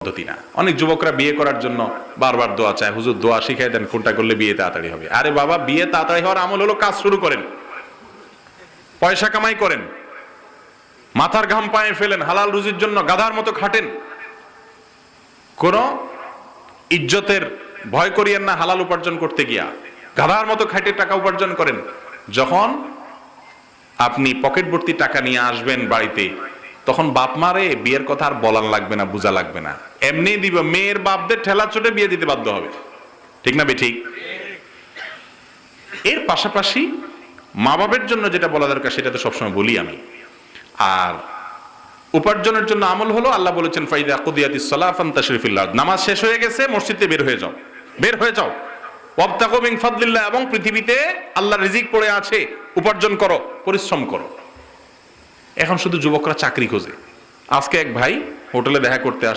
পদ্ধতি না। অনেক যুবকরা বিয়ে করার জন্য বারবার দোয়া চায়, হুজুর দোয়া শিখাই দেন কোনটা করলে বিয়ে তাড়াতাড়ি হবে। আরে বাবা, বিয়ে তাড়াতাড়ি হওয়ার আমল হলো কাজ শুরু করেন, পয়সা কামাই করেন, মাথার ঘাম পায়ে ফেলেন, হালাল রুজির জন্য গাধার মতো খাটেন। কোন ইজ্জতের ভয় করিয়েন না হালাল উপার্জন করতে গিয়া, গাধার মতো খাটে টাকা উপার্জন করেন। যখন আপনি পকেট ভর্তি টাকা নিয়ে আসবেন বাড়িতে, তখন বাপ মারে বিয়ের কথা আর বলার লাগবে না, বোঝা লাগবে না, এমনি দিব। মেয়ের বাপদের ঠেলা চোটে বিয়ে দিতে বাধ্য হবে, ঠিক না বেঠিক? এর পাশাপাশি মা বাবার জন্য যেটা বলা দরকার সেটা তো সবসময় বলি আমি। আর উপার্জনের জন্য আমল হলো, আল্লাহ বলেছেন ফাইদা কুদিয়াতিস সালাহ ফান্তাশিরু ফিল আরদ, নামাজ শেষ হয়ে গেছে, মসজিদ থেকে বের হয়ে যাও, বের হয়ে যাও। ওয়াবতাগু মিন ফাদলিল্লাহ, এবং পৃথিবীতে আল্লাহর রিজিক পড়ে আছে, উপার্জন করো, পরিশ্রম করো। এখন শুধু যুবকরা চাকরি খোঁজে। আজকে এক ভাই হোটেলে দেখা করতে আসছে,